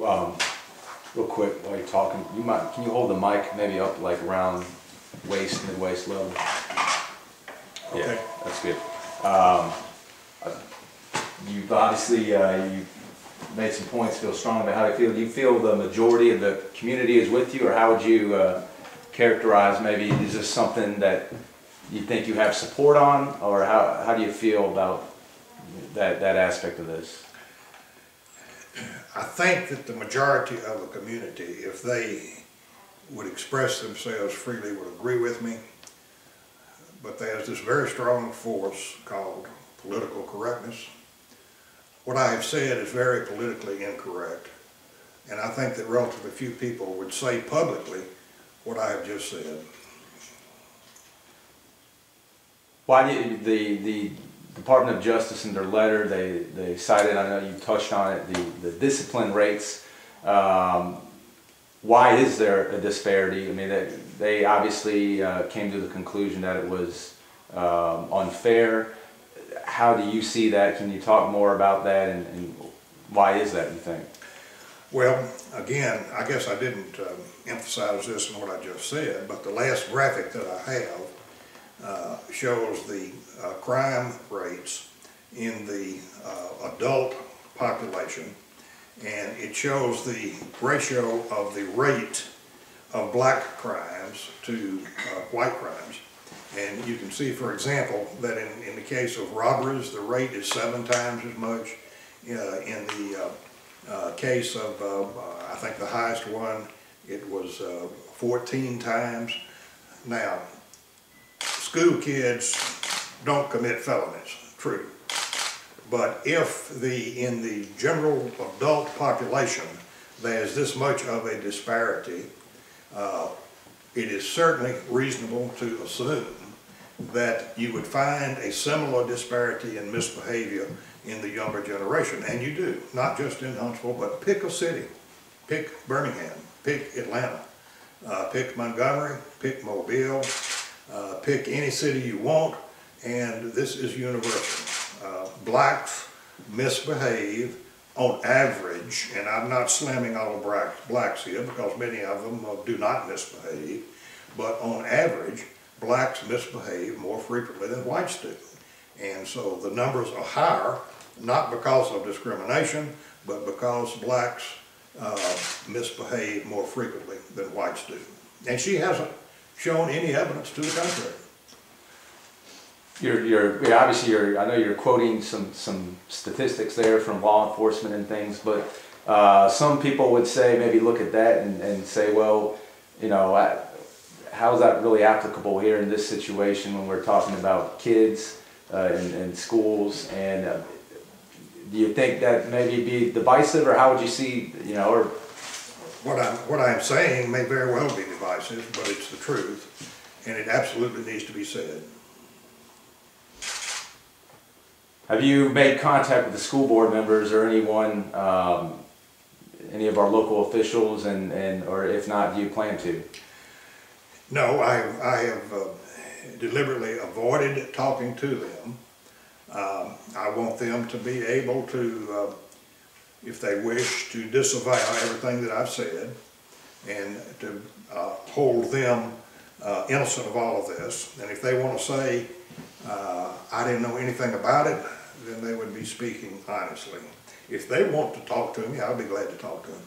Um, Real quick while you're talking, can you hold the mic maybe up like around waist, mid-waist level? Okay. Yeah, that's good. Uh, you've obviously you made some points, feel strong about how you feel. Do you feel the majority of the community is with you, or how would you characterize, maybe, is this something that you think you have support on, or how do you feel about that aspect of this? I think that the majority of the community, if they would express themselves freely, would agree with me. But there's this very strong force called political correctness. What I have said is very politically incorrect. And I think that relatively few people would say publicly what I have just said. Why do the Department of Justice in their letter, they cited, I know you touched on it, the discipline rates. Why is there a disparity? I mean, they obviously came to the conclusion that it was unfair. How do you see that? Can you talk more about that, and why is that, you think? Well, again, I guess I didn't emphasize this in what I just said, but the last graphic that I have shows the crime rates in the adult population, and it shows the ratio of the rate of black crimes to white crimes. And you can see, for example, that in the case of robberies, the rate is 7 times as much. In the case of, I think the highest one, it was 14 times. Now, school kids don't commit felonies, true. But if in the general adult population there's this much of a disparity, it is certainly reasonable to assume that you would find a similar disparity in misbehavior in the younger generation. And you do, not just in Huntsville, but pick a city. Pick Birmingham, pick Atlanta, pick Montgomery, pick Mobile, pick any city you want, and this is universal. Blacks misbehave on average, and I'm not slamming all the blacks here because many of them do not misbehave, but on average, blacks misbehave more frequently than whites do. And so the numbers are higher, not because of discrimination, but because blacks misbehave more frequently than whites do. And she hasn't shown any evidence to the contrary. Obviously I know you're quoting some statistics there from law enforcement and things, but some people would say, maybe look at that and say, well, you know, how is that really applicable here in this situation when we're talking about kids in schools? And do you think that maybe be divisive, or how would you see, you know, or what I'm saying may very well be divisive, but it's the truth, and it absolutely needs to be said. Have you made contact with the school board members or anyone, any of our local officials, or if not, do you plan to? No, I have deliberately avoided talking to them. I want them to be able to, if they wish, to disavow everything that I've said, and to hold them innocent of all of this. And if they want to say, I didn't know anything about it, then they would be speaking honestly. If they want to talk to me, I'll be glad to talk to them.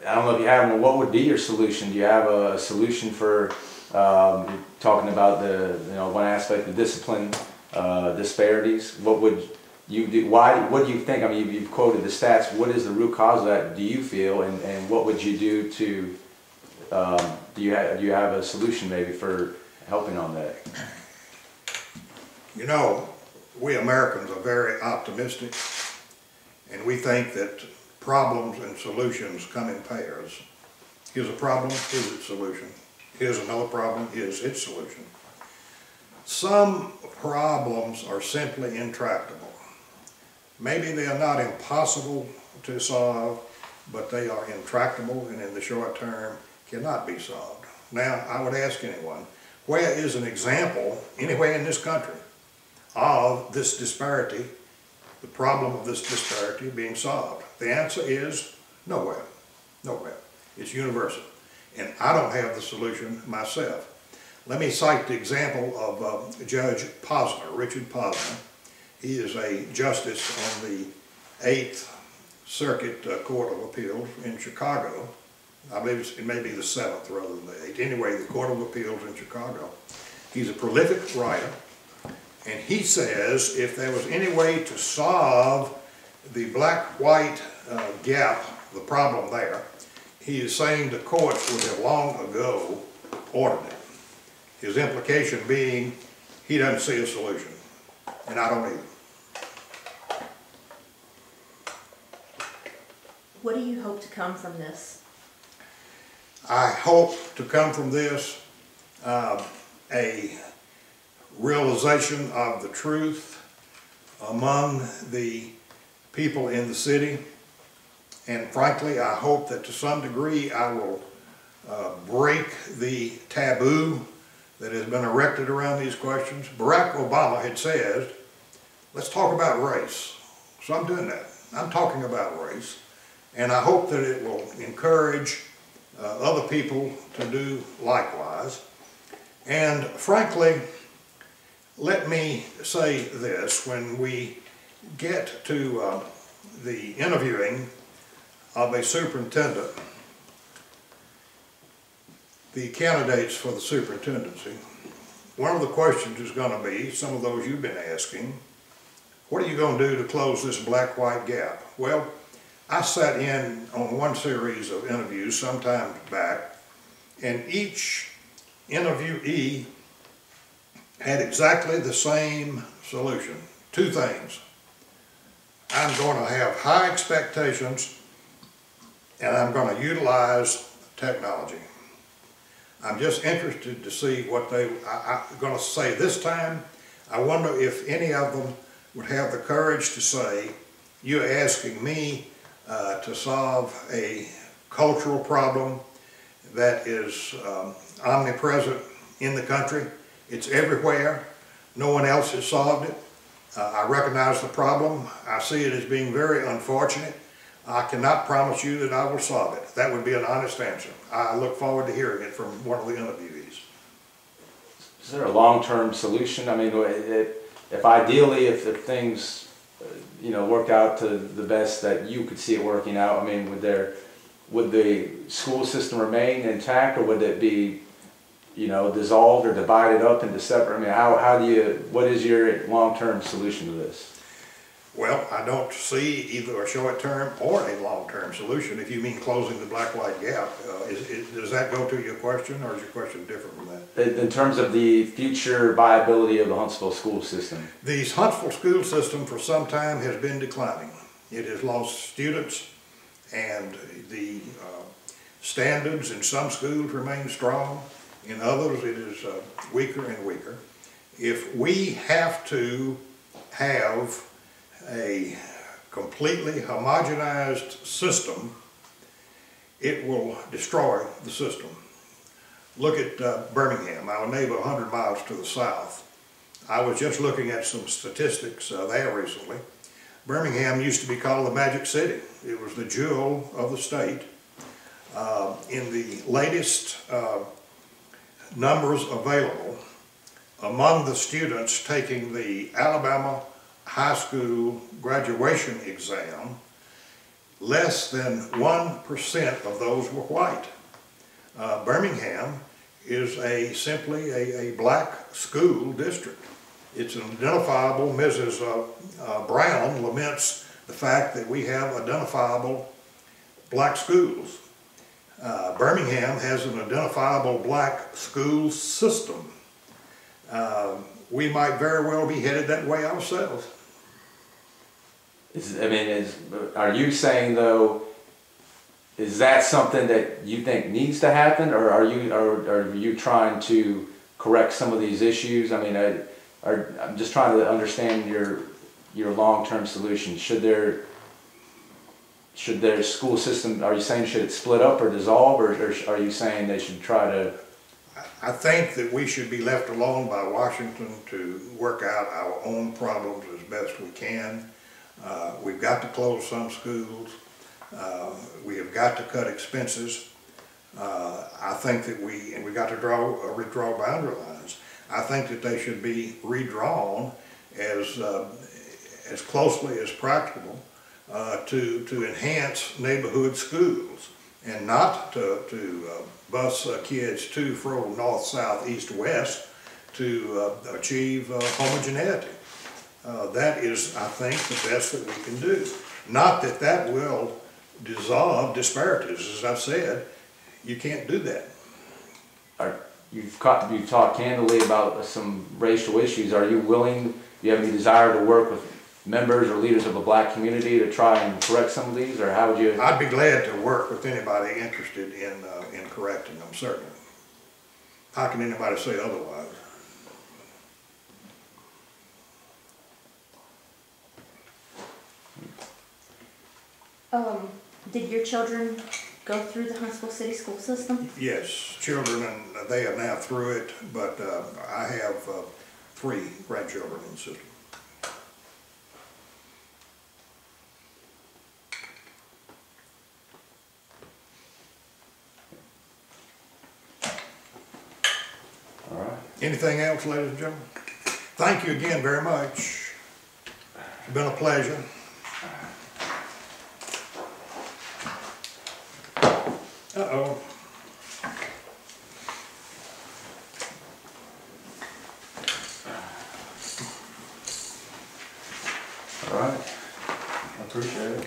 I don't know if you have one. What would be your solution? Do you have a solution for you're talking about one aspect, the discipline disparities? What would you do? What do you think? I mean, you've quoted the stats. What is the root cause of that, do you feel, and what would you do to? Do you have a solution maybe for helping on that? You know, we Americans are very optimistic, and we think that problems and solutions come in pairs. Here's a problem, here's its solution. Here's another problem, here's its solution. Some problems are simply intractable. Maybe they are not impossible to solve, but they are intractable, and in the short term cannot be solved. Now, I would ask anyone, where is an example anywhere in this country of this disparity the problem of this disparity being solved? The answer is nowhere. Nowhere. It's universal. And I don't have the solution myself. Let me cite the example of Judge Posner, Richard Posner. He is a justice on the 8th Circuit Court of Appeals in Chicago. I believe it may be the 7th rather than the 8th. Anyway, the Court of Appeals in Chicago. He's a prolific writer, and he says if there was any way to solve the black-white gap, the problem there, he is saying the courts would have long ago ordered it. His implication being he doesn't see a solution, and I don't either. What do you hope to come from this? I hope to come from this a realization of the truth among the people in the city, and frankly I hope that to some degree I will break the taboo that has been erected around these questions. Barack Obama had said, let's talk about race. So I'm doing that. I'm talking about race, and I hope that it will encourage other people to do likewise. And frankly, let me say this, when we get to the interviewing of a superintendent, the candidates for the superintendency, one of the questions is going to be, some of those you've been asking, what are you going to do to close this black-white gap? Well, I sat in on one series of interviews some time back, and each interviewee had exactly the same solution. Two things. I'm going to have high expectations, and I'm going to utilize technology. I'm just interested to see what I'm going to say this time. I wonder if any of them would have the courage to say, you're asking me to solve a cultural problem that is omnipresent in the country. It's everywhere. No one else has solved it. I recognize the problem. I see it as being very unfortunate. I cannot promise you that I will solve it. That would be an honest answer. I look forward to hearing it from one of the interviewees. Is there a long-term solution? I mean, if ideally, if things work out to the best that you could see it working out, I mean, would the school system remain intact, or would it be, dissolved or divided up into separate? I mean, what is your long-term solution to this? Well, I don't see either a short-term or a long-term solution, if you mean closing the black-white gap. Does that go to your question, or is your question different from that? In terms of the future viability of the Huntsville school system? The Huntsville school system for some time has been declining. It has lost students, and the standards in some schools remain strong. In others, it is weaker and weaker. If we have to have a completely homogenized system, it will destroy the system. Look at Birmingham, our neighbor 100 miles to the south. I was just looking at some statistics there recently. Birmingham used to be called the Magic City. It was the jewel of the state. In the latest numbers available, among the students taking the Alabama high school graduation exam, less than 1% of those were white. Birmingham is simply a black school district. It's an identifiable, Mrs. Brown laments the fact that we have identifiable black schools. Birmingham has an identifiable black school system. We might very well be headed that way ourselves. Are you saying, though, is that something that you think needs to happen, or are you trying to correct some of these issues? I mean, I'm just trying to understand your long-term solution. Should their school system, are you saying should it split up or dissolve, or are you saying they should try to? I think that we should be left alone by Washington to work out our own problems as best we can. We've got to close some schools. We have got to cut expenses. I think that we got to redraw boundary lines. I think that they should be redrawn as closely as practicable to enhance neighborhood schools and not to bus kids to, fro, north, south, east, west to achieve homogeneity. That is, I think, the best that we can do. Not that that will dissolve disparities. As I've said, you can't do that. You've talked candidly about some racial issues. Are you willing, do you have any desire to work with members or leaders of the black community to try and correct some of these, or how would you? I'd be glad to work with anybody interested in correcting them, certainly. How can anybody say otherwise? Did your children go through the Huntsville City School System? Yes, children, and they are now through it, but I have 3 grandchildren in the system. All right. Anything else, ladies and gentlemen? Thank you again very much. It's been a pleasure. Uh-oh. All right. I appreciate it.